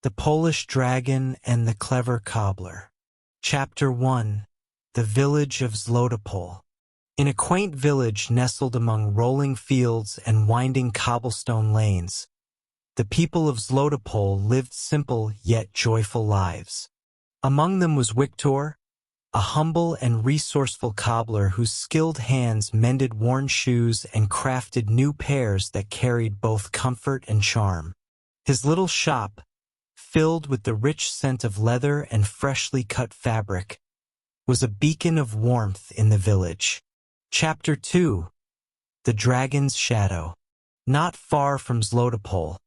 The Polish Dragon and the Clever Cobbler. Chapter 1. The Village of Zlotopol. In a quaint village nestled among rolling fields and winding cobblestone lanes, the people of Zlotopol lived simple yet joyful lives. Among them was Wiktor, a humble and resourceful cobbler whose skilled hands mended worn shoes and crafted new pairs that carried both comfort and charm. His little shop, filled with the rich scent of leather and freshly cut fabric, was a beacon of warmth in the village. Chapter 2. The Dragon's Shadow. Not far from Zlotopol,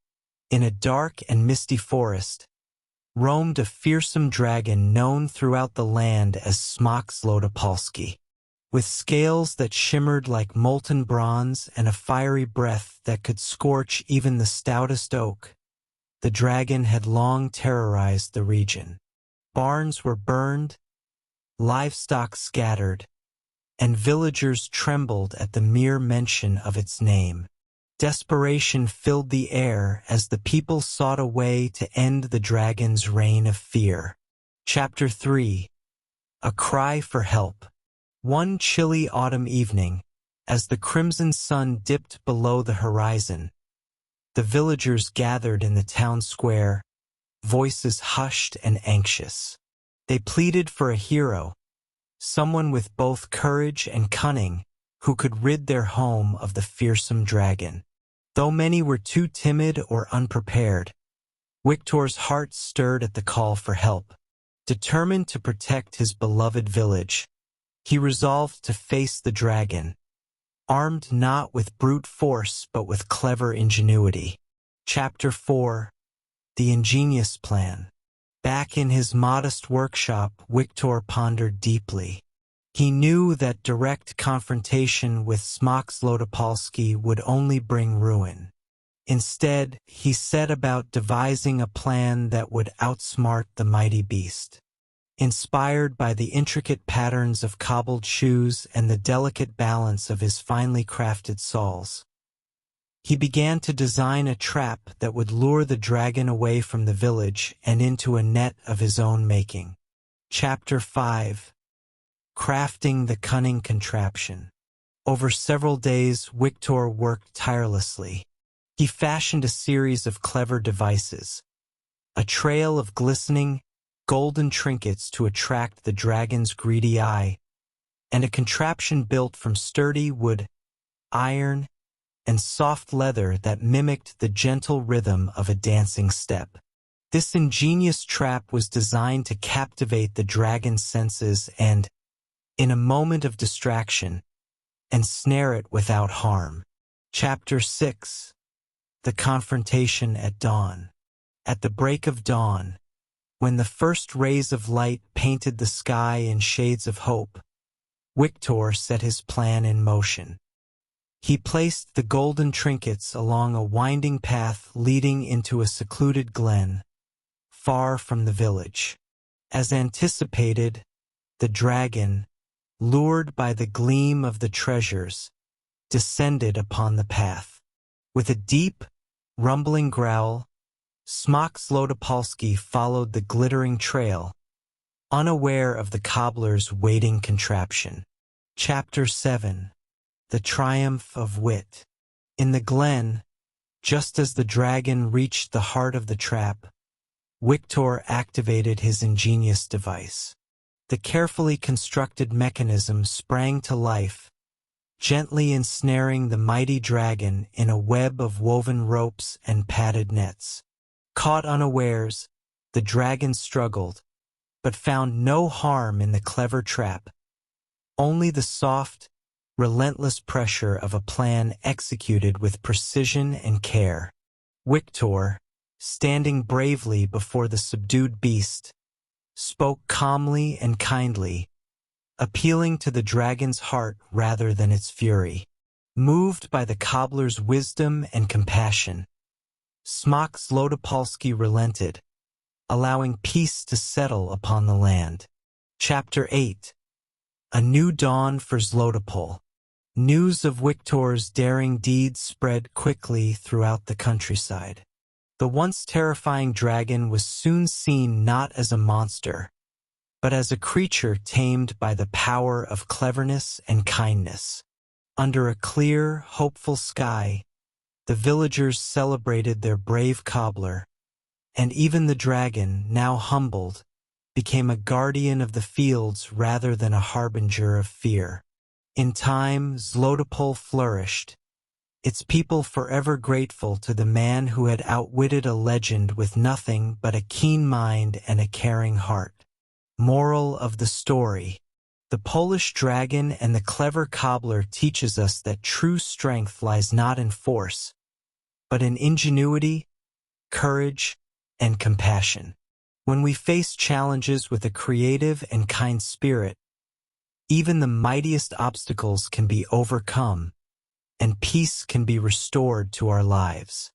in a dark and misty forest, roamed a fearsome dragon known throughout the land as Smok Zlotopolski. With scales that shimmered like molten bronze and a fiery breath that could scorch even the stoutest oak, the dragon had long terrorized the region. Barns were burned, livestock scattered, and villagers trembled at the mere mention of its name. Desperation filled the air as the people sought a way to end the dragon's reign of fear. Chapter 3. A Cry for Help. One chilly autumn evening, as the crimson sun dipped below the horizon, the villagers gathered in the town square, voices hushed and anxious. They pleaded for a hero, someone with both courage and cunning, who could rid their home of the fearsome dragon. Though many were too timid or unprepared, Wiktor's heart stirred at the call for help. Determined to protect his beloved village, he resolved to face the dragon, armed not with brute force but with clever ingenuity. Chapter 4. The Ingenious Plan. Back in his modest workshop, Wiktor pondered deeply. He knew that direct confrontation with Smok Zlotopolski would only bring ruin. Instead, he set about devising a plan that would outsmart the mighty beast. Inspired by the intricate patterns of cobbled shoes and the delicate balance of his finely crafted saws, he began to design a trap that would lure the dragon away from the village and into a net of his own making. Chapter 5. Crafting the Cunning Contraption. Over several days, Wiktor worked tirelessly. He fashioned a series of clever devices, a trail of glistening, golden trinkets to attract the dragon's greedy eye, and a contraption built from sturdy wood, iron, and soft leather that mimicked the gentle rhythm of a dancing step. This ingenious trap was designed to captivate the dragon's senses and, in a moment of distraction, ensnare it without harm. Chapter 6. The Confrontation at Dawn. At the break of dawn, when the first rays of light painted the sky in shades of hope, Wiktor set his plan in motion. He placed the golden trinkets along a winding path leading into a secluded glen, far from the village. As anticipated, the dragon, lured by the gleam of the treasures, descended upon the path. With a deep, rumbling growl, Smok Zlotopolski followed the glittering trail, unaware of the cobbler's waiting contraption. Chapter 7. The Triumph of Wit. In the glen, just as the dragon reached the heart of the trap, Wiktor activated his ingenious device. The carefully constructed mechanism sprang to life, gently ensnaring the mighty dragon in a web of woven ropes and padded nets. Caught unawares, the dragon struggled, but found no harm in the clever trap, only the soft, relentless pressure of a plan executed with precision and care. Wiktor, standing bravely before the subdued beast, spoke calmly and kindly, appealing to the dragon's heart rather than its fury. Moved by the cobbler's wisdom and compassion, Smok Zlotopolski relented, allowing peace to settle upon the land. Chapter 8. A New Dawn for Zlotopol. News of Wiktor's daring deeds spread quickly throughout the countryside. The once terrifying dragon was soon seen not as a monster, but as a creature tamed by the power of cleverness and kindness. Under a clear, hopeful sky, the villagers celebrated their brave cobbler, and even the dragon, now humbled, became a guardian of the fields rather than a harbinger of fear. In time, Zlotopol flourished, its people forever grateful to the man who had outwitted a legend with nothing but a keen mind and a caring heart. Moral of the story: the Polish dragon and the clever cobbler teaches us that true strength lies not in force, but in ingenuity, courage, and compassion. When we face challenges with a creative and kind spirit, even the mightiest obstacles can be overcome, and peace can be restored to our lives.